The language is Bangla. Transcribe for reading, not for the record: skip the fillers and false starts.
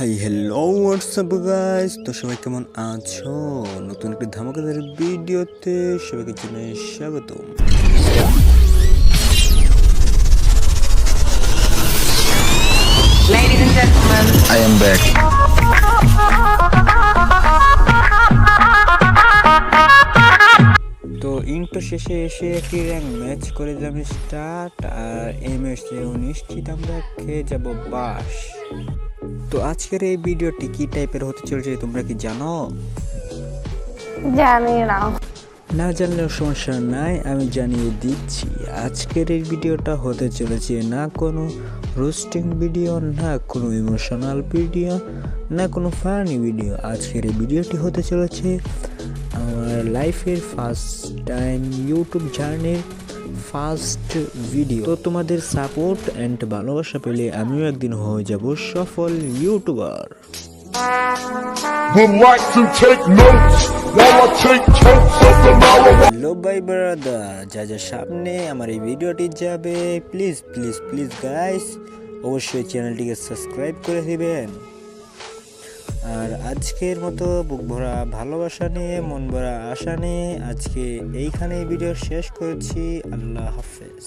হাই হ্যালো হোয়াটসঅ্যাপ গাইস, তো সবাই কেমন আছো? নতুন একটি ধামাকাদার ভিডিওতে সবাইকে জানাই স্বাগতম। Ladies and gentlemen, I am back. তো ইন্টো শেষে এসে একটি র্যাঙ্ক ম্যাচ করে যাবে স্টার্ট, আর এই ম্যাচে নিশ্চিত আমরা খেয়ে যাব বাস। তো আজকের এই ভিডিওটি কি টাইপের হতে চলেছে তোমরা কি জানো? জানি না। না জানলেও সমস্যা নাই, আমি জানিয়ে দিচ্ছি। আজকের এই ভিডিওটা হতে চলেছে না কোনো রোস্টিং ভিডিও, না কোনো ইমোশনাল ভিডিও, না কোনো ফানি ভিডিও। আজকের এই ভিডিওটি হতে চলেছে আমার লাইফের ফার্স্ট টাইম ইউটিউব জার্নির ফার্স্ট ভিডিও। তো তোমাদের সাপোর্ট অ্যান্ড ভালোবাসা পেলে আমিও একদিন হয়ে যাব সফল YouTuber. Would like to take notes while I take totes of the marijuana. Hello bye brother, যা সামনে আমার এই ভিডিওটি যাবে, প্লিজ প্লিজ প্লিজ গাইস অবশ্যই চ্যানেলটিকে সাবস্ক্রাইব করে দিবেন। আর আজকের মতো বুক ভরা ভালোবাসা নিয়ে, মন ভরা আশা নিয়ে আজকে এইখানেই ভিডিও শেষ করেছি। আল্লাহ হাফেজ।